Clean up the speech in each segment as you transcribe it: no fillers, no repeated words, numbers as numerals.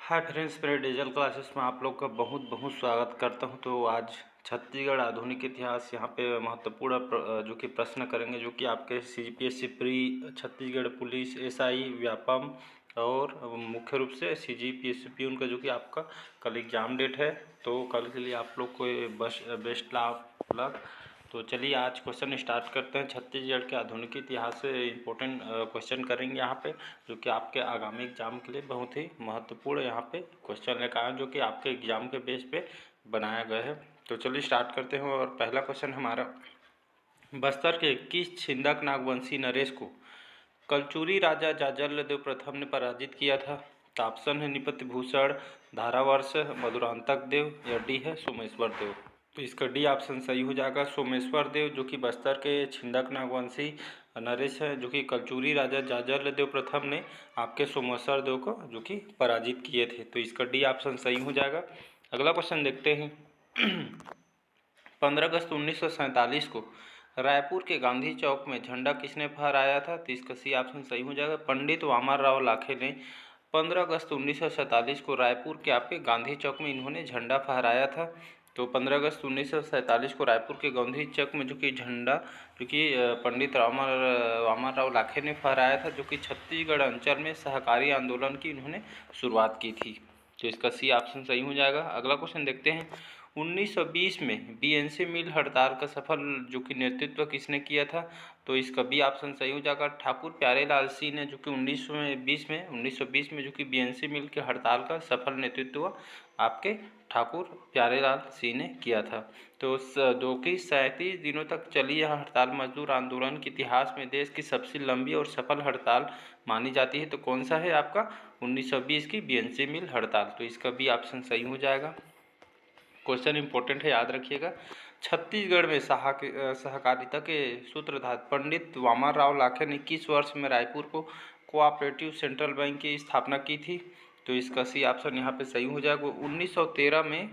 Hi friends, मेरे digital classes में आप लोग का बहुत बहुत स्वागत करता हूं। तो आज छत्तीसगढ़ आधुनिक इतिहास यहाँ पे महत्वपूर्ण जो कि प्रश्न करेंगे, जो कि आपके CGPSC pre, Chhattisgarh police, SI, Vyapam और मुख्य रूप से सीजीपीएससी उनका जो कि आपका कल एग्ज़ाम डेट है। तो कल के लिए आप लोग को बेस्ट लक। तो चलिए आज क्वेश्चन स्टार्ट करते हैं। छत्तीसगढ़ के आधुनिक इतिहास से इम्पोर्टेंट क्वेश्चन करेंगे यहाँ पे, जो कि आपके आगामी एग्जाम के लिए बहुत ही महत्वपूर्ण यहाँ पे क्वेश्चन लेकर आए, जो कि आपके एग्जाम के बेस पे बनाया गया है। तो चलिए स्टार्ट करते हैं। और पहला क्वेश्चन हमारा, बस्तर के किस छिंदक नागवंशी नरेश को कलचुरी राजा जाजल्लदेव प्रथम ने पराजित किया था? तो ऑप्शन है निपति भूषण, धारावर्ष, मधुरांतक देव या डी है सोमेश्वर देव। तो इसका डी ऑप्शन सही हो जाएगा, सोमेश्वर देव, जो कि बस्तर के छिंदक नागवंशी नरेश है, जो कि कलचुरी राजा जाजल्लदेव प्रथम ने आपके सोमेश्वर देव को जो कि पराजित किए थे। तो इसका डी ऑप्शन सही हो जाएगा। अगला क्वेश्चन देखते हैं। 15 अगस्त 1947 को रायपुर के गांधी चौक में झंडा किसने फहराया था? तो इसका सी ऑप्शन सही हो जाएगा, पंडित वामनराव लाखे ने 15 अगस्त 1947 को रायपुर के आपके गांधी चौक में इन्होंने झंडा फहराया था। तो 15 अगस्त 1947 को रायपुर के गांधी चौक में जो कि झंडा जो कि पंडित वामनराव लाखे ने फहराया था, जो कि छत्तीसगढ़ अंचल में सहकारी आंदोलन की इन्होंने शुरुआत की थी। तो इसका सी ऑप्शन सही हो जाएगा। अगला क्वेश्चन देखते हैं। 1920 में बीएनसी मिल हड़ताल का सफल जो कि नेतृत्व किसने किया था? तो इसका बी ऑप्शन सही हो जाएगा, ठाकुर प्यारेलाल सिंह ने, जो कि 1920 में जो कि बीएनसी मिल के हड़ताल का सफल नेतृत्व आपके ठाकुर प्यारेलाल सिंह ने किया था। तो जो कि 37 दिनों तक चली यह हड़ताल मजदूर आंदोलन के इतिहास में देश की सबसे लंबी और सफल हड़ताल मानी जाती है। तो कौन सा है आपका? 1920 की बीएनसी मिल हड़ताल। तो इसका बी ऑप्शन सही हो जाएगा। क्वेश्चन इंपॉर्टेंट है, याद रखिएगा। छत्तीसगढ़ में सहकारिता के सूत्रधार पंडित वामनराव लाखे ने किस वर्ष में रायपुर को कोऑपरेटिव सेंट्रल बैंक की स्थापना की थी? तो इसका सी ऑप्शन यहाँ पे सही हो जाएगा, 1913 में।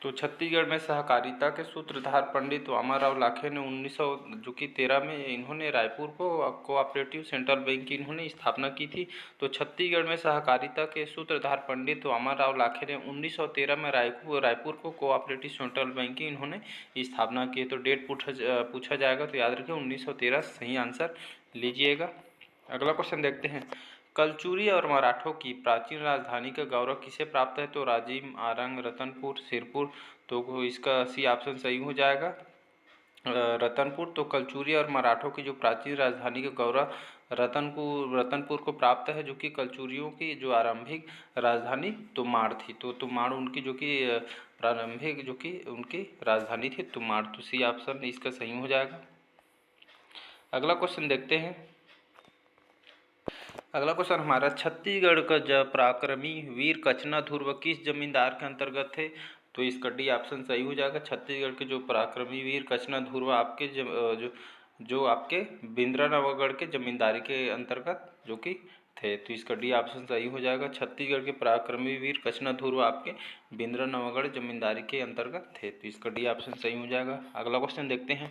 तो छत्तीसगढ़ में सहकारिता के सूत्रधार पंडित वामनराव लाखे ने 1913 में इन्होंने रायपुर को कोऑपरेटिव सेंट्रल बैंक की इन्होंने स्थापना की थी। तो छत्तीसगढ़ में सहकारिता के सूत्रधार पंडित वामनराव लाखे ने 1913 में रायपुर को कोऑपरेटिव सेंट्रल बैंक की इन्होंने स्थापना की। तो डेट पूछा जाएगा, तो याद रखिए 1913 सही आंसर लीजिएगा। अगला क्वेश्चन देखते हैं। कलचुरी और मराठों की प्राचीन राजधानी का गौरव किसे प्राप्त है? तो राजिम, आरंग, रतनपुर, सिरपुर। तो इसका सी ऑप्शन सही हो जाएगा, रतनपुर। तो कलचुरी और मराठों की जो प्राचीन राजधानी का गौरव रतनपुर को प्राप्त है, जो कि कलचुरियों की जो आरंभिक राजधानी तुमाड़ थी। तो तुमाड़ उनकी जो कि प्रारंभिक जो कि उनकी राजधानी थी तुमाड़। तो सी ऑप्शन इसका सही हो जाएगा। अगला क्वेश्चन देखते हैं। अगला क्वेश्चन हमारा, छत्तीसगढ़ का जब पराक्रमी वीर कचना ध्रुव किस जमींदार के अंतर्गत थे? तो इसका डी ऑप्शन सही हो जाएगा। छत्तीसगढ़ के जो पराक्रमी वीर कचना ध्रुव आपके जो आपके बिंद्रानवागढ़ के जमींदारी के अंतर्गत जो कि थे। तो इसका डी ऑप्शन सही हो जाएगा। छत्तीसगढ़ के पराक्रमी वीर कचना ध्रुव आपके बिंद्रानवागढ़ जमींदारी के अंतर्गत थे। तो इसका डी ऑप्शन सही हो जाएगा। अगला क्वेश्चन देखते हैं।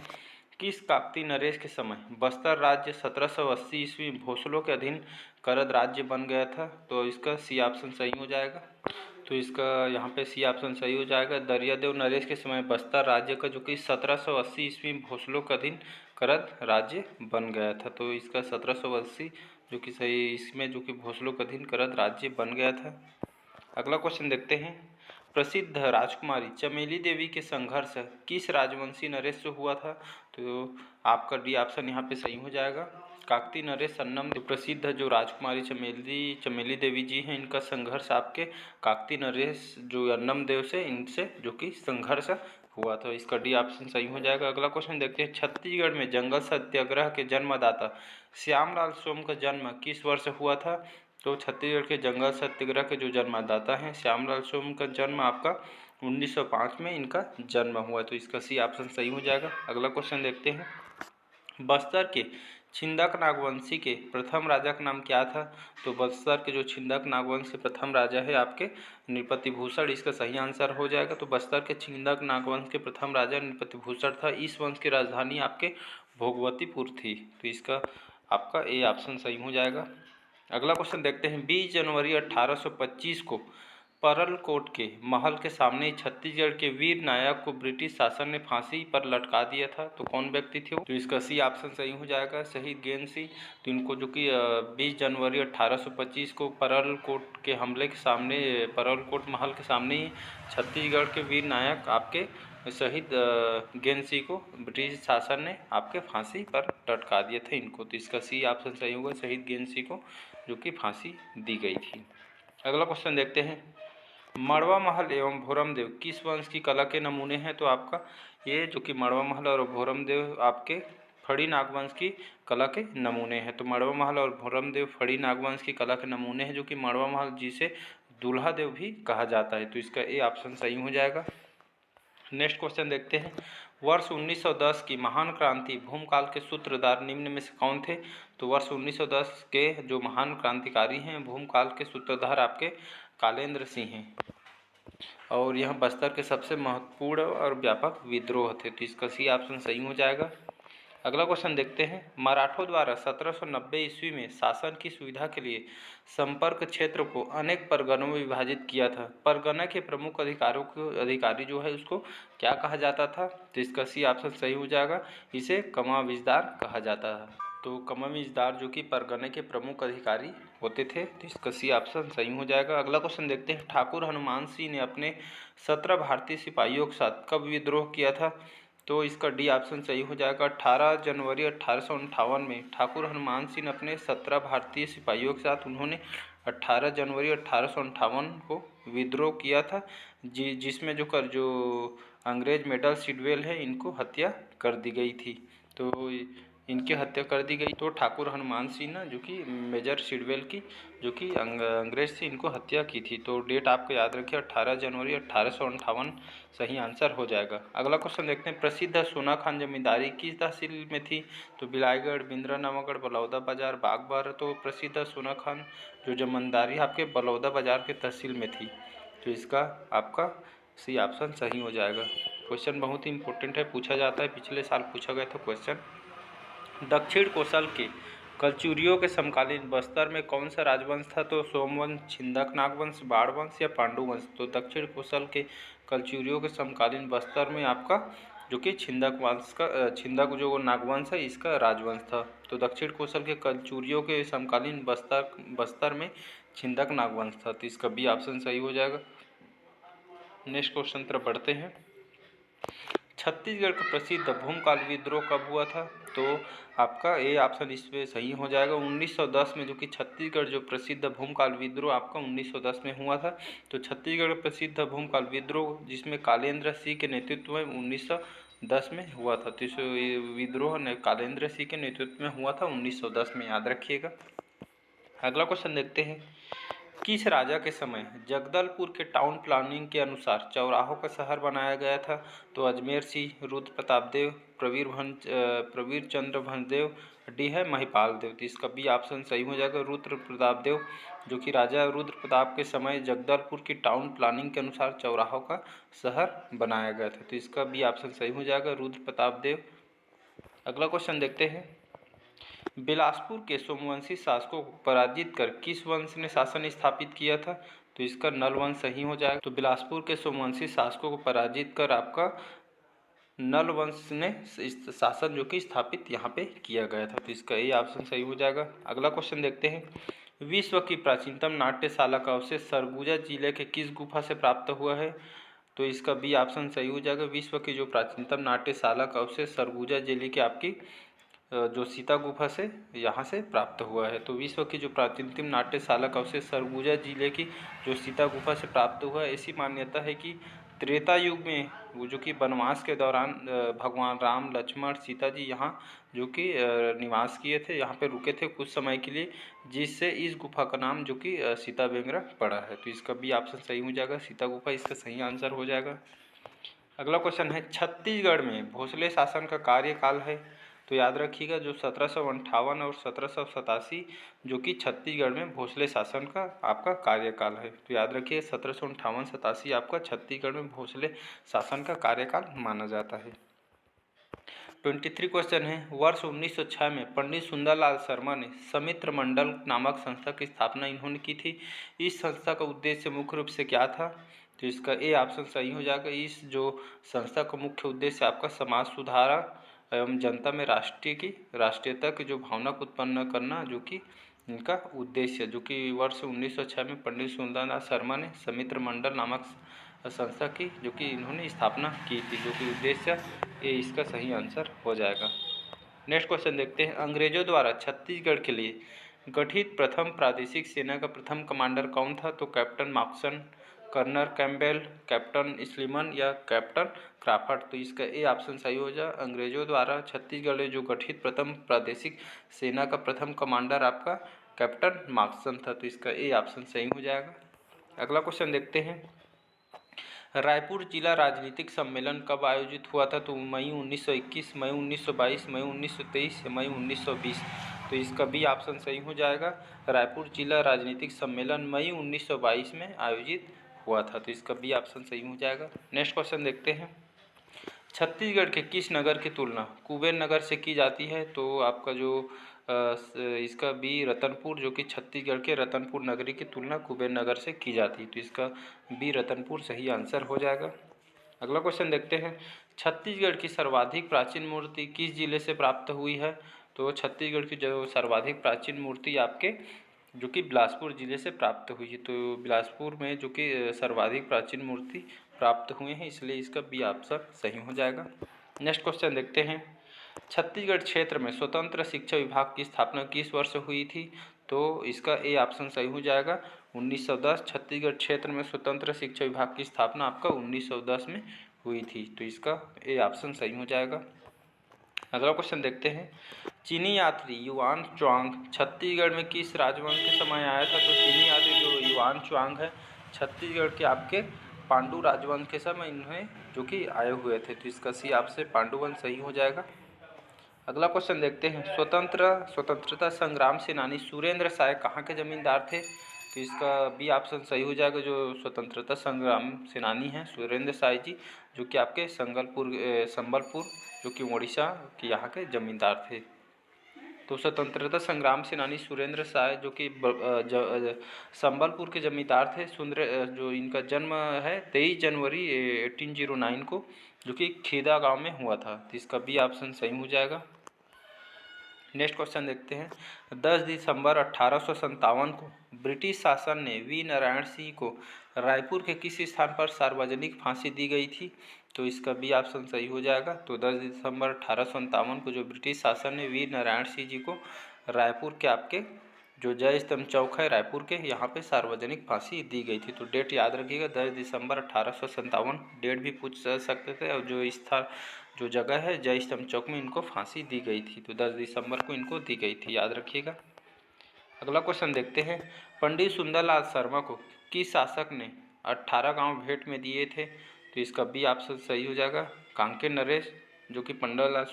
किस काकती नरेश के समय बस्तर राज्य 1780 ईस्वी भोसलों के अधीन करद राज्य बन गया था? तो इसका सी ऑप्शन सही हो जाएगा। तो इसका यहाँ पे सी ऑप्शन सही हो जाएगा। दरियादेव नरेश के समय बस्तर राज्य का जो कि 1780 ईस्वी भोसलों के अधीन करद राज्य बन गया था। तो इसका 1780 जो कि सही, इसमें जो कि भोसलों के अधीन करद राज्य बन गया था। अगला क्वेश्चन देखते हैं। प्रसिद्ध राजकुमारी चमेली देवी के संघर्ष किस राजवंशी नरेश से हुआ था? तो आपका डी ऑप्शन यहाँ पे सही हो जाएगा, काकती नरेश अन्नम। प्रसिद्ध जो राजकुमारी चमेली देवी जी हैं, इनका संघर्ष आपके काकती नरेश जो अन्नम देव से इनसे जो कि संघर्ष हुआ था। इसका डी ऑप्शन सही हो जाएगा। अगला क्वेश्चन देखते हैं। छत्तीसगढ़ में जंगल सत्याग्रह के जन्मदाता श्यामलाल सोम का जन्म किस वर्ष हुआ था? तो छत्तीसगढ़ के जंगल सत्याग्रह के जो जन्मदाता हैं श्यामलाल सोम का जन्म आपका 1905 में इनका जन्म हुआ। तो इसका सी ऑप्शन सही हो जाएगा। अगला क्वेश्चन देखते हैं। बस्तर के छिंदक नागवंशी के प्रथम राजा का नाम क्या था? तो बस्तर के जो छिंदक नागवंश के प्रथम राजा है आपके नृपति भूषण, इसका सही आंसर हो जाएगा। तो बस्तर के छिंदक नागवंश के प्रथम राजा नृपति भूषण था। इस वंश की राजधानी आपके भोगवतीपुर थी। तो इसका आपका ए ऑप्शन सही हो जाएगा। अगला क्वेश्चन देखते हैं। 20 जनवरी 1825 को परलकोट के महल के सामने ही छत्तीसगढ़ के वीर नायक को ब्रिटिश शासन ने फांसी पर लटका दिया था। तो कौन व्यक्ति थे वो? तो इसका सी ऑप्शन सही हो जाएगा, शहीद गैंद सिंह। तो इनको जो कि 20 जनवरी 1825 को परलकोट के हमले के सामने, परलकोट महल के सामने ही छत्तीसगढ़ के वीर नायक आपके शहीद गैंद सिंह को ब्रिटिश शासन ने आपके फांसी पर लटका दिया था इनको। तो इसका सी ऑप्शन सही होगा, शहीद गैंद सिंह को जो कि फांसी दी गई थी। अगला क्वेश्चन देखते हैं। मड़वा महल एवं भोरमदेव किस वंश की कला के नमूने हैं? तो आपका ये जो कि मड़वा महल और भोरमदेव आपके फड़ी नागवंश की कला के नमूने हैं। तो मड़वा महल और भोरमदेव फड़ी नागवंश की कला के नमूने हैं, जो कि मड़वा महल जिसे दूल्हा देव भी कहा जाता है। तो इसका ए ऑप्शन सही हो जाएगा। नेक्स्ट क्वेश्चन देखते हैं। वर्ष 1910 की महान क्रांति भूमकाल के सूत्रधार निम्न में से कौन थे? तो वर्ष 1910 के जो महान क्रांतिकारी हैं भूमकाल के सूत्रधार आपके कालेंद्र सिंह हैं, और यह बस्तर के सबसे महत्वपूर्ण और व्यापक विद्रोह थे। तो इसका सी ऑप्शन सही हो जाएगा। अगला क्वेश्चन देखते हैं। मराठों द्वारा 1790 ईस्वी में शासन की सुविधा के लिए संपर्क क्षेत्र को अनेक परगनों में विभाजित किया था। परगना के प्रमुख अधिकारी जो है उसको क्या कहा जाता था? तो इसका सी ऑप्शन सही हो जाएगा, इसे कमाविजदार कहा जाता है। तो कमाविजदार जो कि परगने के प्रमुख अधिकारी होते थे। तो इसका सी ऑप्शन सही हो जाएगा। अगला क्वेश्चन देखते हैं। ठाकुर हनुमान सिंह ने अपने 17 भारतीय सिपाहियों के साथ कब विद्रोह किया था? तो इसका डी ऑप्शन सही हो जाएगा। 18 जनवरी 1858 में ठाकुर हनुमान सिंह अपने 17 भारतीय सिपाहियों के साथ उन्होंने 18 जनवरी 1858 को विद्रोह किया था, जिसमें जो अंग्रेज मेडल सिडवेल है इनको हत्या कर दी गई थी। तो इनकी हत्या कर दी गई। तो ठाकुर हनुमान सिंह ना जो कि मेजर सिडवेल की जो कि अंग्रेज से इनको हत्या की थी। तो डेट आपको याद रखिए 18 जनवरी 1858 सही आंसर हो जाएगा। अगला क्वेश्चन देखते हैं। प्रसिद्ध सोना खान जमींदारी किस तहसील में थी? तो बिलाईगढ़, बिंद्रा नवागढ़, बलौदा बाजार, बागबाहरा। तो प्रसिद्ध सोना खान जो जमींदारी आपके बलौदा बाजार के तहसील में थी। तो इसका आपका सी ऑप्शन सही हो जाएगा। क्वेश्चन बहुत ही इंपॉर्टेंट है, पूछा जाता है, पिछले साल पूछा गया था क्वेश्चन। दक्षिण कोसल के कलचुरियों के समकालीन बस्तर में कौन सा राजवंश था? तो सोमवंश, छिंदक नागवंश, बाणवंश या पांडुवंश। तो दक्षिण कोसल के कलचुरियों के समकालीन बस्तर में आपका जो कि छिंदक वंश का छिंदक जो नागवंश है इसका राजवंश था। तो दक्षिण कोसल के कलचुरियों के समकालीन बस्तर में छिंदक नागवंश था। तो इसका बी ऑप्शन सही हो जाएगा। नेक्स्ट क्वेश्चन तरफ बढ़ते हैं। छत्तीसगढ़ का प्रसिद्ध भूमकाल विद्रोह कब हुआ था? तो आपका ए ऑप्शन इसमें सही हो जाएगा। 1910 में जो कि छत्तीसगढ़ जो प्रसिद्ध भूमकाल विद्रोह आपका 1910 में हुआ था। तो छत्तीसगढ़ प्रसिद्ध भूमकाल विद्रोह जिसमें कालेंद्र सिंह के नेतृत्व में 1910 में हुआ था। तो इस विद्रोह ने कालेंद्र सिंह के नेतृत्व में हुआ था 1910 में, याद रखिएगा। अगला क्वेश्चन देखते हैं। किस राजा के समय जगदलपुर के टाउन प्लानिंग के अनुसार चौराहों का शहर बनाया गया था? तो अजमेर सिंह, रुद्र प्रताप देव, प्रवीर चंद्र भंजदेव, डी है महिपाल देव। तो इसका बी ऑप्शन सही हो जाएगा, रुद्र प्रताप देव, जो कि राजा रुद्र प्रताप के समय जगदलपुर की टाउन प्लानिंग के अनुसार चौराहों का शहर बनाया गया था। तो इसका बी ऑप्शन सही हो जाएगा, रुद्र प्रताप देव। अगला क्वेश्चन देखते हैं। बिलासपुर के सोमवंशी शासकों को पराजित कर किस वंश ने शासन स्थापित किया था? तो इसका नल वंश सही हो जाएगा। तो बिलासपुर के सोमवंशी शासकों को पराजित कर आपका नल वंश ने शासन जो कि स्थापित यहाँ पे किया गया था। तो इसका ये ऑप्शन सही हो जाएगा। अगला क्वेश्चन देखते हैं। विश्व की प्राचीनतम नाट्यशाला का अवशेष सरगुजा जिले के किस गुफा से प्राप्त हुआ है? तो इसका बी ऑप्शन सही हो जाएगा। विश्व की जो प्राचीनतम नाट्यशाला का अवशेष सरगुजा जिले की आपकी जो सीता गुफा से यहाँ से प्राप्त हुआ है। तो विश्व की जो प्राचीनतम नाट्यशाला का अवशेष सरगुजा जिले की जो सीता गुफा से प्राप्त हुआ है। ऐसी मान्यता है कि त्रेता युग में वो जो कि वनवास के दौरान भगवान राम, लक्ष्मण, सीता जी यहाँ जो कि निवास किए थे, यहाँ पे रुके थे कुछ समय के लिए, जिससे इस गुफा का नाम जो कि सीता बेंगरा पड़ा है। तो इसका भी ऑप्शन सही हो जाएगा, सीता गुफा इसका सही आंसर हो जाएगा। अगला क्वेश्चन है। छत्तीसगढ़ में भोसले शासन का कार्यकाल है? तो याद रखिएगा जो 1758 और 1787 जो कि छत्तीसगढ़ में भोसले शासन का आपका कार्यकाल है। तो याद रखिए 1758-87 आपका छत्तीसगढ़ में भोसले शासन का कार्यकाल माना जाता है। 23 क्वेश्चन है, वर्ष 1906 में पंडित सुंदरलाल शर्मा ने समित्र मंडल नामक संस्था की स्थापना इन्होंने की थी। इस संस्था का उद्देश्य मुख्य रूप से क्या था? तो इसका ए ऑप्शन सही हो जाएगा। इस जो संस्था का मुख्य उद्देश्य आपका समाज सुधार एवं जनता में राष्ट्रीयता की जो भावना को उत्पन्न करना, जो कि इनका उद्देश्य, जो कि वर्ष 1906 में पंडित सुंदरलाल शर्मा ने समित्र मंडल नामक संस्था की जो कि इन्होंने स्थापना की थी, जो कि उद्देश्य ये इसका सही आंसर हो जाएगा। नेक्स्ट क्वेश्चन देखते हैं, अंग्रेजों द्वारा छत्तीसगढ़ के लिए गठित प्रथम प्रादेशिक सेना का प्रथम कमांडर कौन था? तो captain Markson, colonel Campbell, captain Sleeman या कैप्टन क्राफर्ड। तो इसका ए ऑप्शन सही हो जाए। अंग्रेजों द्वारा छत्तीसगढ़ में जो गठित प्रथम प्रादेशिक सेना का प्रथम कमांडर आपका कैप्टन मार्कसन था। तो इसका ए ऑप्शन सही हो जाएगा। अगला क्वेश्चन देखते हैं, रायपुर जिला राजनीतिक सम्मेलन कब आयोजित हुआ था? तो मई 1921, मई 1922, मई 1923 या मई 1920। तो इसका बी ऑप्शन सही हो जाएगा। रायपुर जिला राजनीतिक सम्मेलन मई 1922 में आयोजित हुआ था। तो इसका बी ऑप्शन सही हो जाएगा। नेक्स्ट क्वेश्चन देखते हैं, छत्तीसगढ़ के किस नगर की तुलना कुबेर नगर से की जाती है? तो आपका जो इसका बी रतनपुर, जो कि छत्तीसगढ़ के रतनपुर नगरी की तुलना कुबेर नगर से की जाती है। तो इसका बी रतनपुर सही आंसर हो जाएगा। अगला क्वेश्चन देखते हैं, छत्तीसगढ़ की सर्वाधिक प्राचीन मूर्ति किस जिले से प्राप्त हुई है? तो छत्तीसगढ़ की जो सर्वाधिक प्राचीन मूर्ति आपके जो कि बिलासपुर जिले से प्राप्त हुई है। तो बिलासपुर में जो कि सर्वाधिक प्राचीन मूर्ति प्राप्त हुए हैं, इसलिए इसका बी ऑप्शन सही हो जाएगा। नेक्स्ट क्वेश्चन देखते हैं, छत्तीसगढ़ क्षेत्र में स्वतंत्र शिक्षा विभाग की स्थापना किस वर्ष हुई थी? तो इसका ए ऑप्शन सही हो जाएगा 1910। छत्तीसगढ़ क्षेत्र में स्वतंत्र शिक्षा विभाग की स्थापना आपका 1910 में हुई थी। तो इसका ए ऑप्शन सही हो जाएगा। अगला क्वेश्चन देखते हैं, चीनी यात्री युआन च्वांग छत्तीसगढ़ में किस राजवंश के समय आया था? तो चीनी यात्री जो युआन च्वांग है छत्तीसगढ़ के आपके पांडु राजवंश के समय इन्हें जो कि आए हुए थे। तो इसका सी आपसे पांडुवंश सही हो जाएगा। अगला क्वेश्चन देखते हैं, स्वतंत्रता संग्राम सेनानी सुरेंद्र साय कहाँ के जमींदार थे? तो इसका बी ऑप्शन सही हो जाएगा। जो स्वतंत्रता संग्राम सेनानी हैं सुरेंद्र साय जी, जो कि आपके संबलपुर जो कि उड़ीसा के यहाँ के जमींदार थे। तो स्वतंत्रता संग्राम सेनानी सुरेंद्र साय जो कि संबलपुर के जमींदार थे। जो इनका जन्म है 23 जनवरी 1809 को, जो कि खेदा गांव में हुआ था। तो इसका बी ऑप्शन सही हो जाएगा। नेक्स्ट क्वेश्चन देखते हैं, 10 दिसंबर 1857 को ब्रिटिश शासन ने वी नारायण सिंह को रायपुर के किस स्थान पर सार्वजनिक फांसी दी गई थी? तो इसका बी ऑप्शन सही हो जाएगा। तो 10 दिसंबर 1857 को जो ब्रिटिश शासन ने वी नारायण सिंह जी को रायपुर के आपके जो जय स्तंभ चौक है रायपुर के, यहाँ पे सार्वजनिक फांसी दी गई थी। तो डेट याद रखिएगा, 10 दिसंबर 1857 डेट भी पूछ सकते थे। और जो जगह है जय स्तंभ चौक में इनको फांसी दी गई थी। तो 10 दिसंबर को इनको दी गई थी, याद रखिएगा। अगला क्वेश्चन देखते हैं, पंडित सुंदरलाल शर्मा को किस शासक ने 18 गांव भेंट में दिए थे? तो इसका बी ऑप्शन सही हो जाएगा। कांके नरेश जो कि पंडितलाल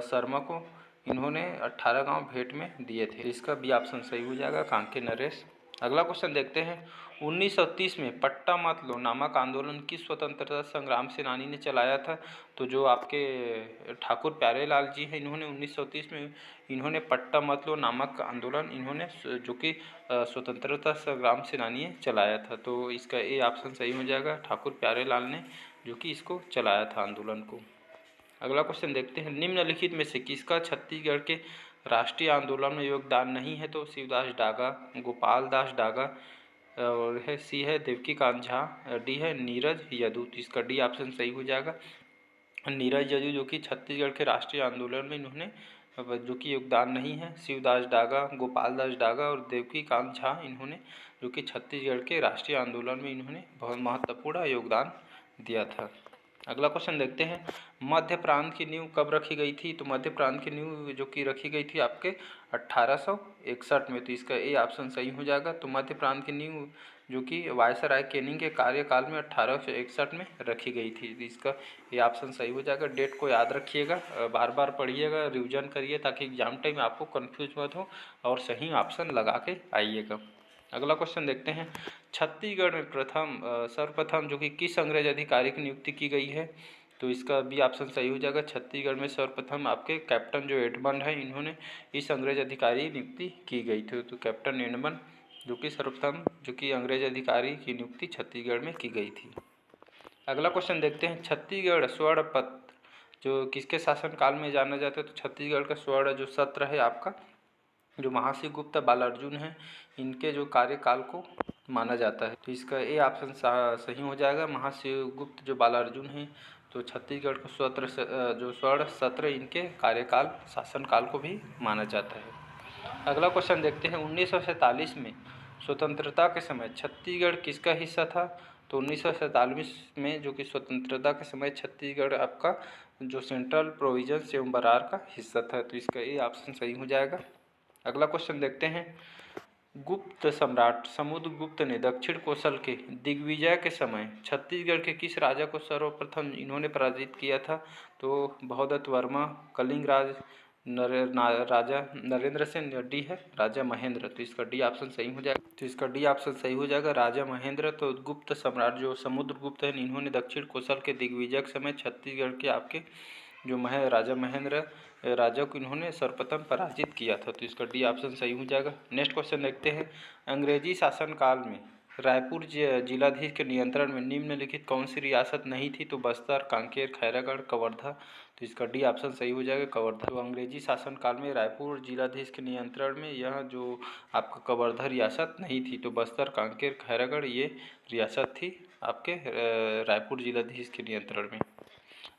शर्मा को इन्होंने 18 गांव भेंट में दिए थे। इसका बी ऑप्शन सही हो जाएगा, कांके नरेश। अगला क्वेश्चन देखते हैं, 1930 में पट्टा मत लो नामक आंदोलन किस स्वतंत्रता संग्राम सेनानी ने चलाया था? तो जो आपके ठाकुर प्यारेलाल जी हैं, इन्होंने 1930 में इन्होंने पट्टा मत लो नामक आंदोलन इन्होंने जो कि स्वतंत्रता संग्राम सेनानी ने चलाया था। तो इसका ए ऑप्शन सही हो जाएगा, ठाकुर प्यारेलाल ने जो कि इसको चलाया था आंदोलन को। अगला क्वेश्चन देखते हैं, निम्नलिखित में से किसका छत्तीसगढ़ के राष्ट्रीय आंदोलन में योगदान नहीं है? तो शिवदास डागा, गोपाल दास डागा, और है सी है देवकीकांत झा, डी है नीरज यदु। तो इसका डी ऑप्शन सही हो जाएगा। नीरज यदु जो कि छत्तीसगढ़ के राष्ट्रीय आंदोलन में इन्होंने जो कि योगदान नहीं है। शिवदास डागा, गोपाल दास डागा और देवकीकांत झा इन्होंने जो कि छत्तीसगढ़ के राष्ट्रीय आंदोलन में इन्होंने बहुत महत्वपूर्ण योगदान दिया था। अगला क्वेश्चन देखते हैं, मध्य प्रांत की नींव कब रखी गई थी? तो मध्य प्रांत की नींव जो कि रखी गई थी आपके 1861 में। तो इसका ए ऑप्शन सही हो जाएगा। तो मध्य प्रांत की नींव जो कि वायसराय केनिंग के कार्यकाल में 1861 में रखी गई थी। तो इसका ये ऑप्शन सही हो जाएगा। डेट को याद रखिएगा, बार बार पढ़िएगा, रिविजन करिए ताकि एग्जाम टाइम आपको कन्फ्यूज मत हो और सही ऑप्शन लगा के आइएगा। अगला क्वेश्चन देखते हैं, छत्तीसगढ़ में सर्वप्रथम जो कि किस अंग्रेज अधिकारी की नियुक्ति की गई है? तो इसका बी ऑप्शन सही हो जाएगा। छत्तीसगढ़ में सर्वप्रथम आपके कैप्टन जो एडमंड है, इन्होंने इस अंग्रेज अधिकारी नियुक्ति की गई थी। तो कैप्टन एडमंड जो कि सर्वप्रथम जो कि अंग्रेज अधिकारी की नियुक्ति छत्तीसगढ़ में की गई थी। अगला क्वेश्चन देखते हैं, छत्तीसगढ़ स्वर्ण पत्र जो किसके शासनकाल में जाना जाता है। तो छत्तीसगढ़ का स्वर्ण जो सत्र है आपका, जो महाशिव गुप्त बालार्जुन हैं, इनके जो कार्यकाल को माना जाता है। तो इसका ए ऑप्शन सही हो जाएगा। महाशिव गुप्त जो बालार्जुन हैं, तो छत्तीसगढ़ को जो स्वर्ण सत्र इनके कार्यकाल शासनकाल को भी माना जाता है। अगला क्वेश्चन देखते हैं, 1947 में स्वतंत्रता के समय छत्तीसगढ़ किसका हिस्सा था। तो 1947 में जो कि स्वतंत्रता के समय छत्तीसगढ़ आपका जो सेंट्रल प्रोविजंस एवं बरार का हिस्सा था। तो इसका ए ऑप्शन सही हो जाएगा। अगला क्वेश्चन देखते हैं, गुप्त सम्राट समुद्रगुप्त ने दक्षिण कोसल के दिग्विजय के समय छत्तीसगढ़ के किस राजा को सर्वप्रथम इन्होंने पराजित किया था। तो भवदत्त वर्मा, कलिंग राजा नरेंद्र सेन, डी है राजा महेंद्र। तो इसका डी ऑप्शन सही हो जाएगा। तो इसका डी ऑप्शन सही हो जाएगा, राजा महेंद्र। तो गुप्त सम्राट जो समुद्रगुप्त है, इन्होंने दक्षिण कोसल के दिग्विजय के समय छत्तीसगढ़ के आपके जो राजा महेंद्र राजा को इन्होंने सर्वप्रथम पराजित किया था। तो इसका डी ऑप्शन सही हो जाएगा। नेक्स्ट क्वेश्चन देखते हैं, अंग्रेजी शासनकाल में रायपुर जिलाधीश के नियंत्रण में निम्नलिखित कौन सी रियासत नहीं थी। तो बस्तर, कांकेर, खैरागढ़, कवर्धा। तो इसका डी ऑप्शन सही हो जाएगा, कवर्धा। तो अंग्रेजी शासनकाल में रायपुर जिलाधीश के नियंत्रण में यह जो आपका कवर्धा रियासत नहीं थी। तो बस्तर, कांकेर, खैरागढ़ ये रियासत थी आपके रायपुर जिलाधीश के नियंत्रण में।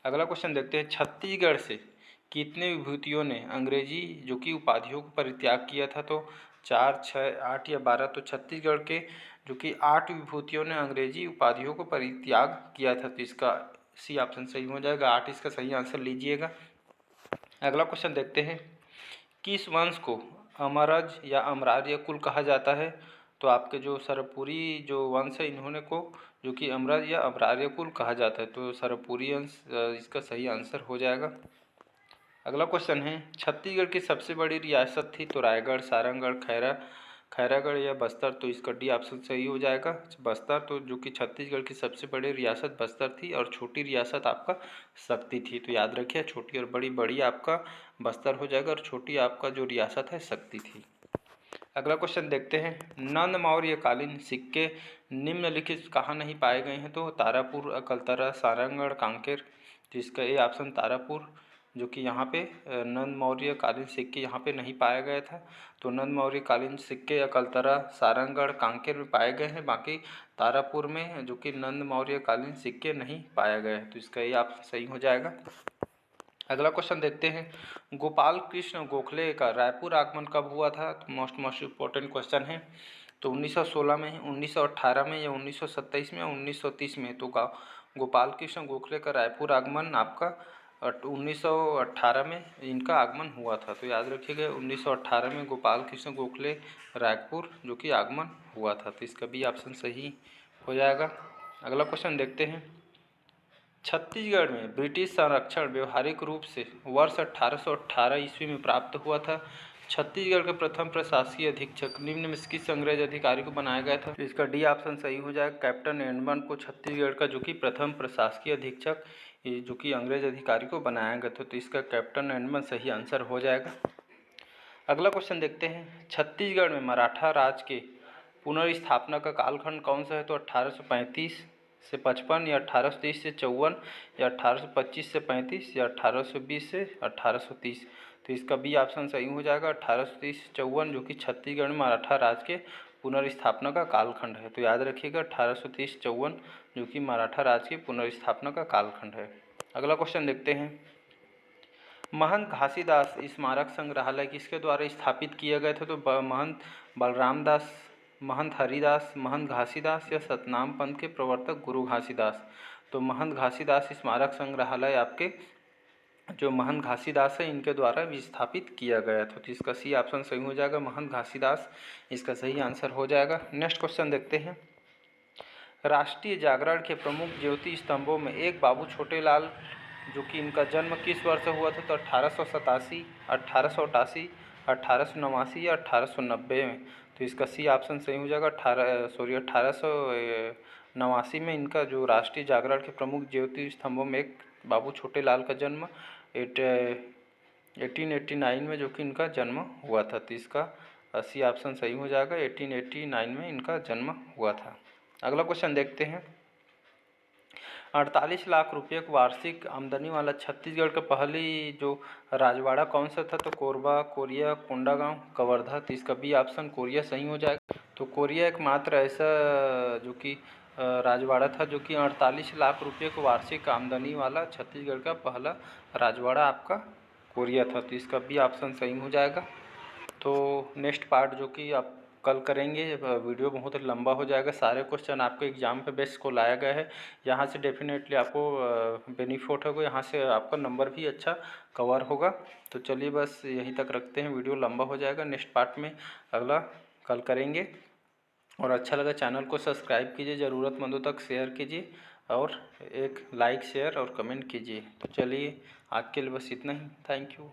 अगला क्वेश्चन देखते हैं, छत्तीसगढ़ से कितने विभूतियों ने अंग्रेजी जो कि उपाधियों को परित्याग किया था। तो 4, 6, 8 या 12। तो छत्तीसगढ़ के जो कि 8 विभूतियों ने अंग्रेजी उपाधियों को परित्याग किया था। तो इसका सी ऑप्शन सही हो जाएगा, 8 इसका सही आंसर लीजिएगा। अगला क्वेश्चन देखते हैं, किस वंश को अमरज या अमरार्य कुल कहा जाता है। तो आपके जो सरपुरी जो वंश है, इन्होंने को जो कि अमरज या अमरार्य कुल कहा जाता है। तो सरपुरी वंश इसका सही आंसर हो जाएगा। अगला क्वेश्चन है, छत्तीसगढ़ की सबसे बड़ी रियासत थी। तो रायगढ़, सारंगढ़, खैरागढ़ या बस्तर। तो इसका डी ऑप्शन सही हो जाएगा, बस्तर। तो जो कि छत्तीसगढ़ की सबसे बड़ी रियासत बस्तर थी और छोटी रियासत आपका शक्ति थी। तो याद रखिए, छोटी और बड़ी, बड़ी आपका बस्तर हो जाएगा और छोटी आपका जो रियासत है शक्ति थी। अगला क्वेश्चन देखते हैं, नंद मौर्यकालीन सिक्के निम्नलिखित कहाँ नहीं पाए गए हैं। तो तारापुर, अकलतरा, सारंगढ़, कांकेर। तो इसका ए ऑप्शन तारापुर जो कि यहाँ पे नंद मौर्यकालीन सिक्के यहाँ पे नहीं पाया गया था। तो नंद मौर्यकालीन सिक्के अकलतरा, सारंगढ़, कांकेर में पाए गए हैं, बाकी तारापुर में जो कि नंद मौर्यकालीन सिक्के नहीं पाया गया है। तो इसका ये ऑप्शन सही हो जाएगा। अगला क्वेश्चन देखते हैं, गोपाल कृष्ण गोखले का रायपुर आगमन कब हुआ था। तो मोस्ट इम्पोर्टेंट क्वेश्चन है। तो 1916 में, 1918 में या 1927 में या 1930 में। तो गोपाल कृष्ण गोखले का रायपुर आगमन आपका 1918 में इनका आगमन हुआ था। तो याद रखिएगा, 1918 में गोपाल कृष्ण गोखले रायपुर जो कि आगमन हुआ था। तो इसका भी ऑप्शन सही हो जाएगा। अगला क्वेश्चन देखते हैं, छत्तीसगढ़ में ब्रिटिश संरक्षण व्यवहारिक रूप से वर्ष 1818 ईस्वी में प्राप्त हुआ था। छत्तीसगढ़ के प्रथम प्रशासकीय अधीक्षक निम्न में किस अंग्रेज अधिकारी को बनाया गया था। तो इसका डी ऑप्शन सही हो जाएगा, कैप्टन एडमंड को छत्तीसगढ़ का जो कि प्रथम प्रशासकीय अधीक्षक जो कि अंग्रेज अधिकारी को बनाया गया था। तो इसका कैप्टन एडमंड सही आंसर हो जाएगा। अगला क्वेश्चन देखते हैं, छत्तीसगढ़ में मराठा राज के पुनर्स्थापना का कालखंड कौन सा है। तो 1835 से 55 या 1830 से 54 या 1825 से 35 या 1820 से 1830। तो इसका बी ऑप्शन सही हो जाएगा, 1830 से 54 जो कि छत्तीसगढ़ में मराठा राज के पुनर्स्थापना का कालखंड है। तो याद रखिएगा, 1830 से 54 जो कि मराठा राज की पुनर्स्थापना का कालखंड है। अगला क्वेश्चन देखते हैं, महंत घासीदास स्मारक संग्रहालय किसके द्वारा स्थापित किया गया था। तो महंत बलराम दास, महंत हरिदास, महंत घासीदास या सतनाम पंथ के प्रवर्तक गुरु घासीदास। तो महंत घासीदास स्मारक संग्रहालय आपके जो महंत घासीदास है इनके द्वारा स्थापित किया गया था। तो इसका सी ऑप्शन सही हो जाएगा, महंत घासीदास इसका सही आंसर हो जाएगा। नेक्स्ट क्वेश्चन देखते हैं, राष्ट्रीय जागरण के प्रमुख ज्योति स्तंभों में एक बाबू छोटेलाल जो कि इनका जन्म किस वर्ष हुआ था। तो 1887, 1888, 1889 या 1890 में। तो इसका सी ऑप्शन सही हो जाएगा, 1889 में इनका जो राष्ट्रीय जागरण के प्रमुख ज्योति स्तंभों में एक बाबू छोटे लाल का जन्म 1889 में जो कि इनका जन्म हुआ था। तो इसका सी ऑप्शन सही हो जाएगा, 1889 में इनका जन्म हुआ था। अगला क्वेश्चन देखते हैं। 48 लाख रुपये की वार्षिक आमदनी वाला छत्तीसगढ़ का पहली जो राजवाड़ा कौन सा था? तो कोरबा, कोरिया, कोंडागांव, कवर्धा। तो इसका बी ऑप्शन कोरिया सही हो जाएगा। तो कोरिया एकमात्र ऐसा जो कि राजवाड़ा था जो कि 48 लाख रुपये को वार्षिक आमदनी वाला छत्तीसगढ़ का पहला राजवाड़ा आपका कोरिया था। तो इसका बी ऑप्शन सही हो जाएगा। तो नेक्स्ट पार्ट जो कि आप कल करेंगे, वीडियो बहुत लंबा हो जाएगा। सारे क्वेश्चन आपको एग्जाम पे बेस को लाया गया है। यहाँ से डेफिनेटली आपको बेनिफिट होगा, यहाँ से आपका नंबर भी अच्छा कवर होगा। तो चलिए बस यहीं तक रखते हैं, वीडियो लंबा हो जाएगा। नेक्स्ट पार्ट में अगला कल करेंगे। और अच्छा लगा चैनल को सब्सक्राइब कीजिए, ज़रूरतमंदों तक शेयर कीजिए और एक लाइक शेयर और कमेंट कीजिए। तो चलिए आज के लिए बस इतना ही। Thank you.